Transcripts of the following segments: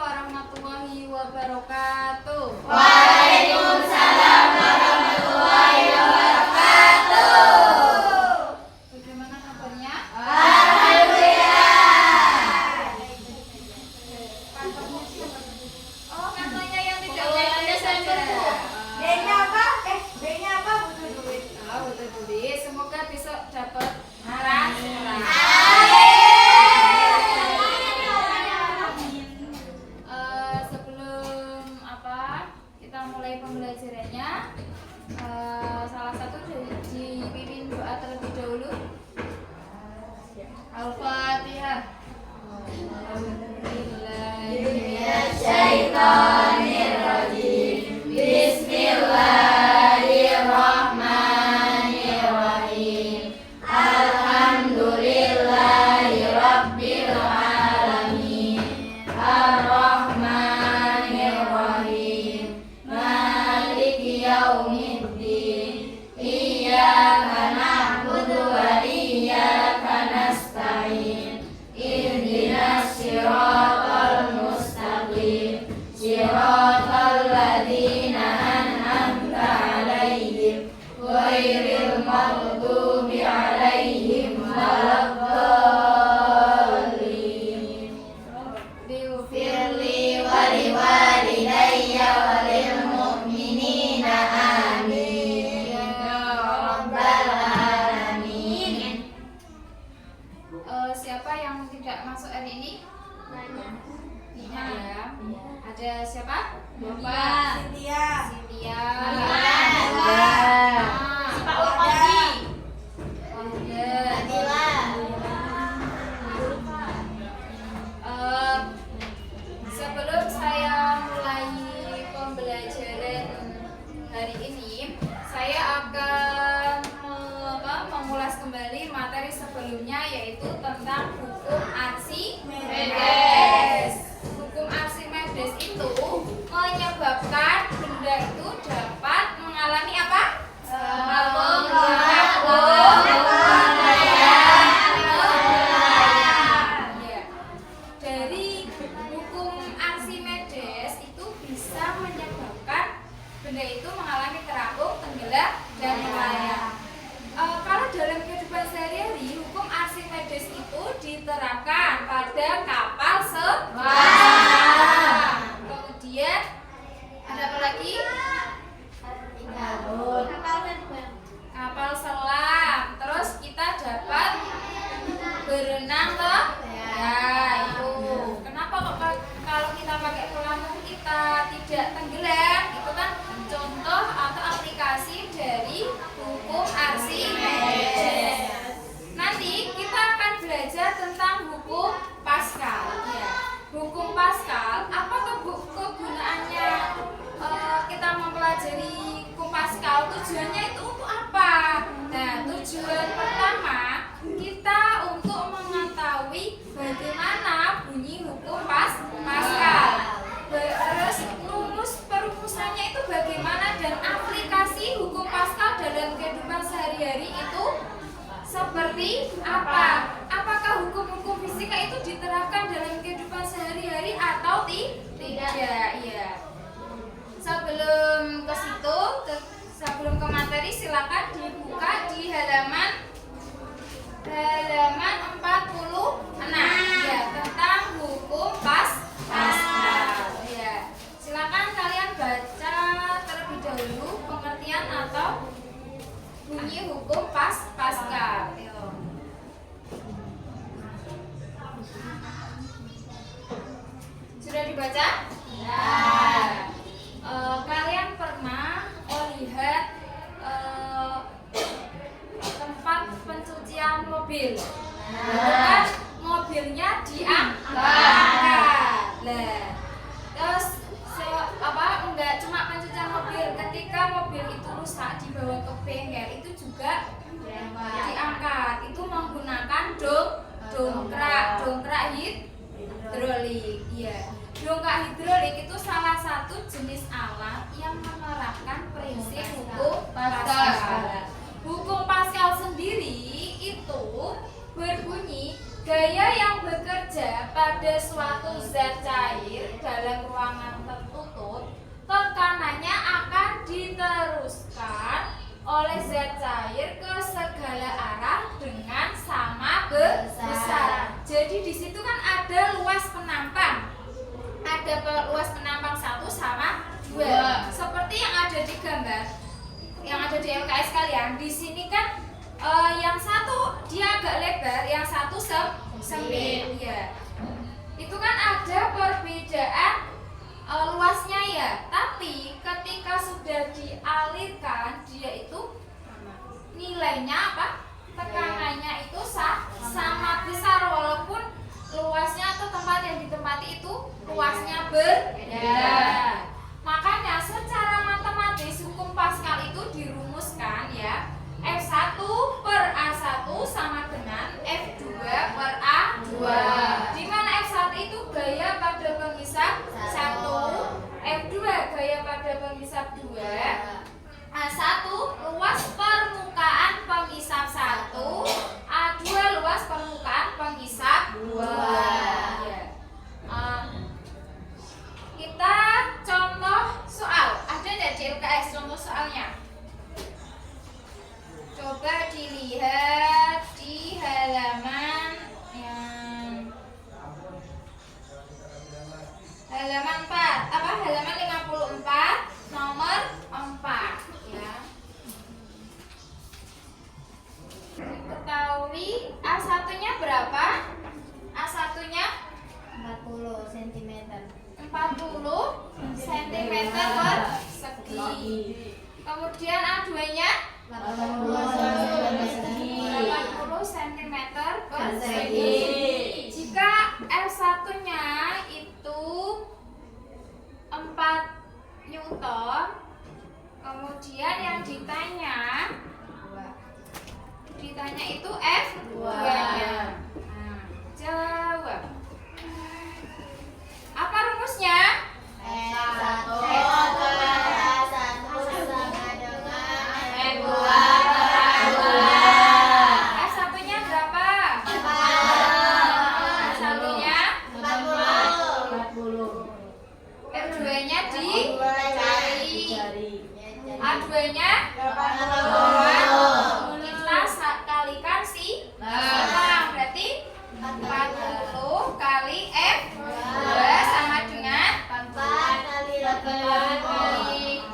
warahmatullahi wabarakatuh. Waalaikumsalam warahmatullahi wabarakatuh. Bagaimana kabarnya? Alhamdulillah. Oh, katanya yang tidak bayar Desember. B-nya apa? B-nya apa? Butuh duit. Oh, butuh duit. Semoga besok dapat transferan. Sebelum kita mulai pembelajarannya, salah satu dipimpin doa terlebih dahulu. Al-Fatihah. Bismillahirrahmanirrahim. Bismillahirrahmanirrahim. Alhamdulillahirabbil alamin. Ar-Rahmanirrahim. Maliki yaumiddin. Iyyaka na'budu wa iyyaka nasta'in. Ihdinas siratal mustaqim. Siratal ladzina an'amta 'alaihim ghairil maghdubi 'alaihim waladdallin. Firli wa liwalidayya wa lil mu'minina amin ya rabbal alamin. Siapa yang tidak masuk hari ini? Tina ya. Ada siapa? Bapak. Cynthia. Cynthia. Pak Wahdi. Adila. Sebelum saya mulai pembelajaran hari ini, saya akan mengulas kembali materi sebelumnya, yaitu tentang hukum Archimedes. Hukum Archimedes itu menyebabkan benda itu dapat mengalami apa? Ya. Dari hukum Archimedes itu bisa menyebabkan benda itu mengalami terapung, tenggelam, dan melayang. Kalau dalam kehidupan sehari-hari, hukum Archimedes itu diterapkan pada kapal selam. Kemudian ada apa lagi? Kapal selam. Terus kita dapat berenang loh. Ya, itu. Kenapa kok kalau kita pakai pelampung kita tidak tenggelam? Itu kan contoh atau aplikasi dari hukum Archimedes. Nanti kita akan belajar tentang hukum Pascal. Ya. Hukum Pascal, apa kegunaannya kita mempelajari hukum Pascal? Tujuannya itu untuk apa? Nah, tujuan pertama kita untuk mengetahui bagaimana bunyi hukum Pascal. Terus perumusannya itu bagaimana, dan aplikasi hukum Pascal dalam kehidupan sehari-hari itu seperti apa? Apakah hukum-hukum fisika itu diterapkan dalam kehidupan sehari-hari atau tidak? Ya. Sebelum ke situ, sebelum ke materi, silakan dibuka di halaman 46 ya, tentang hukum Pascal. Ya. Silakan kalian baca terlebih dahulu pengertian atau bunyi hukum Pascal. Sudah dibaca? Ya. Kalian pernah melihat tempat pencucian mobil? Kan mobilnya diangkat. Terus enggak cuma pencucian mobil, ketika mobil itu rusak dibawa ke bengkel itu juga diangkat. Itu menggunakan dongkrak hidrolik. Iya. Dongkrak hidrolik itu salah satu jenis alat yang menerapkan prinsip hukum Pascal. Hukum Pascal sendiri itu berbunyi, gaya yang bekerja pada pada suatu zat cair dalam ruangan tertutup, tekanannya akan diteruskan oleh zat cair ke segala arah dengan sama besar. Jadi di situ kan ada luas penampang. Ada luas penampang 1 sama 2. Seperti yang ada di gambar, yang ada di LKS kalian. Di sini kan yang satu dia agak lebar, yang satu sempit. Ya. Itu kan ada perbedaan luasnya ya. Tapi ketika sudah dialirkan, dia itu nilainya apa? Tekanannya itu sama besar, walaupun luasnya atau tempat yang ditempati itu luasnya berbeda. Makanya secara matematis hukum Pascal itu dirumuskan ya, F1 per A1 sama dengan F2 per A2. Di mana F1 itu gaya pada penghisap 1, F2 gaya pada penghisap 2, A1 luas permukaan penghisap 1, A2 luas permukaan penghisap 2. Ya. Kita contoh soal. Ada nggak di LKS contoh soalnya? Coba dilihat di halaman yang halaman 4, halaman 54 nomor 4 ya. Diketahui A1-nya berapa? A1-nya 40 cm. 40 cm persegi. Kemudian A2-nya 80 cm persegi. Jika F1-nya itu 4 Newton, kemudian yang ditanya itu F2-nya. Jawab. Apa rumusnya? F1 per A1 sama dengan F2 per A2. F1-nya berapa? 4. F1-nya 40. F2-nya dicari. A2-nya 80. kita kalikan si orang, berarti 40 kali F2 sama dengan 4 kali 80.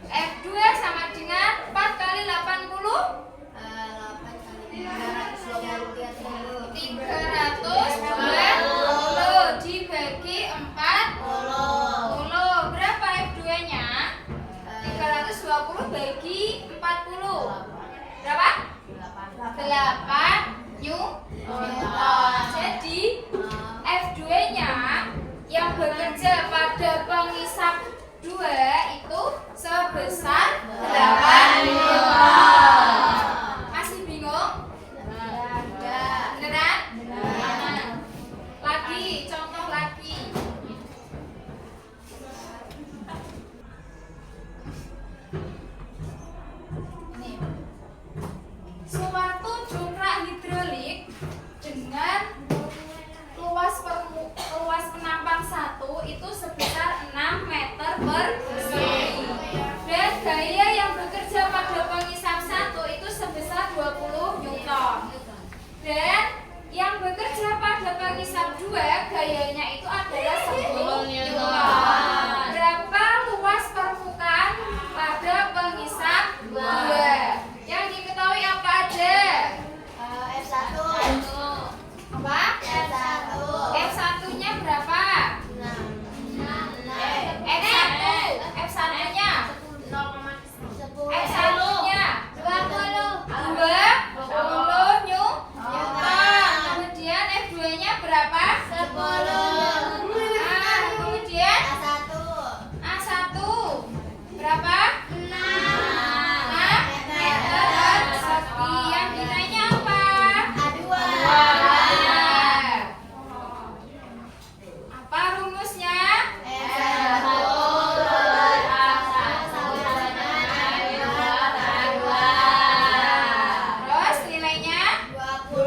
F2 sama dengan 4 kali 80, 320 dibagi 40. Berapa F2-nya? 320 bagi 40. Berapa? 8 Newton. Jadi F2-nya yang bekerja pada penghisap 2 itu sebesar 8 Newton. Masih bingung? Beneran? Lagi, contoh lagi. Ini. Suatu jongkrak hidrolik dengan luas penampang 1 itu sebesar 6 meter persegi. Dan gaya yang bekerja pada penghisap 1 itu sebesar 20 Newton. Dan yang bekerja pada penghisap 2 gayanya itu adalah 10 Newton. Berapa luas permukaan pada penghisap 2? Yang diketahui apa aja? F1. Apa? F1-nya berapa? 6. F1-nya? F1-nya 20 Newton. Kemudian F2-nya berapa? 10. Kemudian A1 berapa? 6 meter persegi. Yang ditanya apa? Apa rumusnya? Terus nilainya? 20.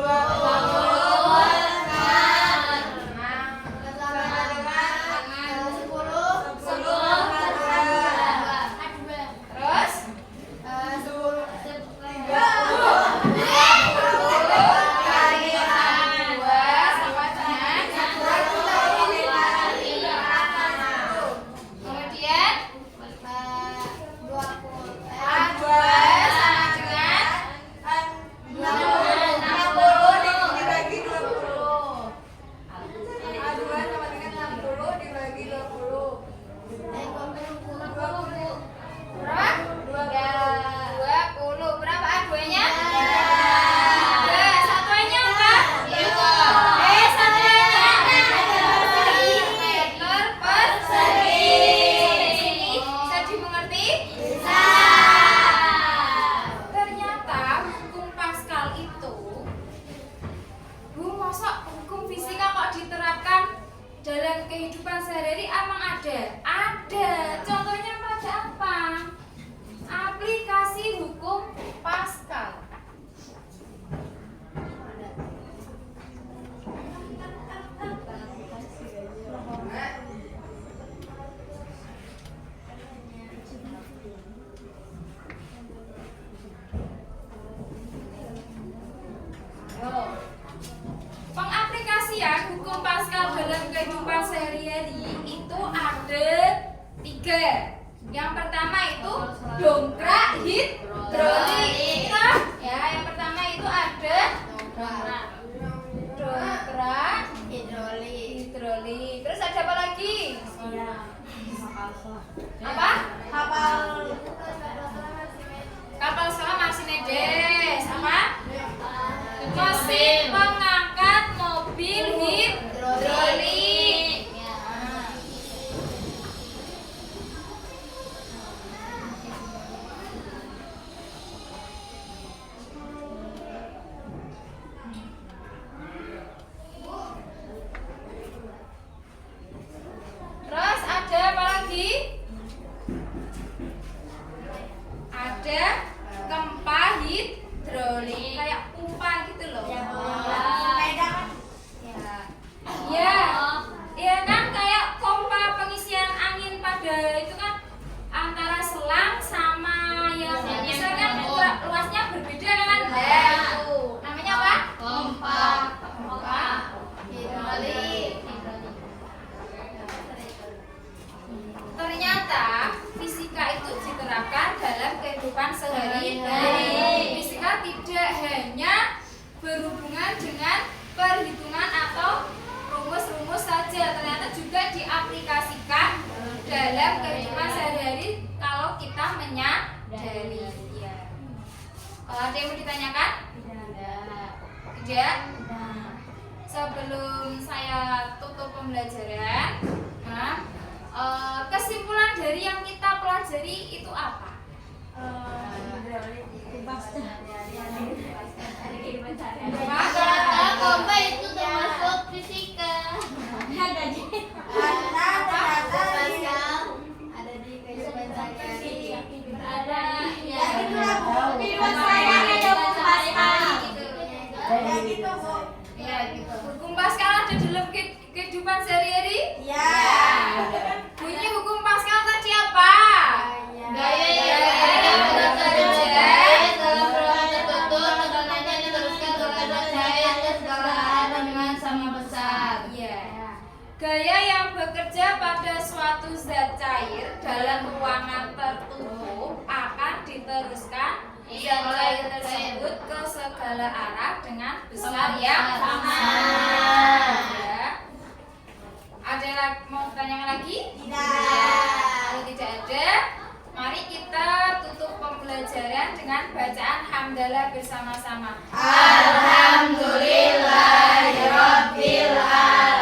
kehidupan sehari-hari emang ada? Ada. Contohnya pada apa? Aplikasi hukum Pascal. Pengaplikasian hukum Pascal dalam kehidupan sehari-hari itu ada 3. Yang pertama itu dongkrak hidrolik. Ya, yang pertama itu ada dongkrak hidrolik. Terus ada apa lagi? Apa? Kapal selam Archimedes. Apa? Mesin pengangkat mobil hidrolik. Terus ada apa lagi? Ada kempa hidrolik, kayak pompa gitu loh. Sepeda kan? Ya, ya kan kayak pompa pengisian angin pada itu kan antara selang sama yang misalkan luasnya berbeda kan? Itu namanya apa? Pompa hidrolik. Ternyata fisika itu diterapkan dalam kehidupan sehari-hari. Fisika tidak hanya berhubungan dengan perhitungan atau rumus-rumus saja, ternyata juga diaplikasikan dalam kehidupan sehari-hari kalau kita menyadari. Ada yang mau ditanyakan? Tidak. Sebelum saya tutup pembelajaran, kesimpulan dari yang kita pelajari itu apa? Pompa itu termasuk fisika. Ada di kehidupan sehari-hari. ada ya itulah Bu. Kehidupan saya ada hukum Pascal. Ya gitu Bu. Ya, gitu. Hukum Pascal ada dalam kehidupan sehari-hari? Ya. Bunyi hukum Pascal tadi apa? Gaya yang bekerja dalam ruangan tertutup, teganannya diteruskan kepada cahaya ke segala arah dengan sama besar. Iya. Gaya yang bekerja pada suatu zat cair dalam ruangan tertutup akan diteruskan zat cair tersebut ke segala arah dengan besar yang sama. Ya. Ada mau pertanyaan lagi? Kalau tidak ada, mari kita tutup pembelajaran dengan bacaan hamdalah bersama-sama. Alhamdulillahirabbil alamin.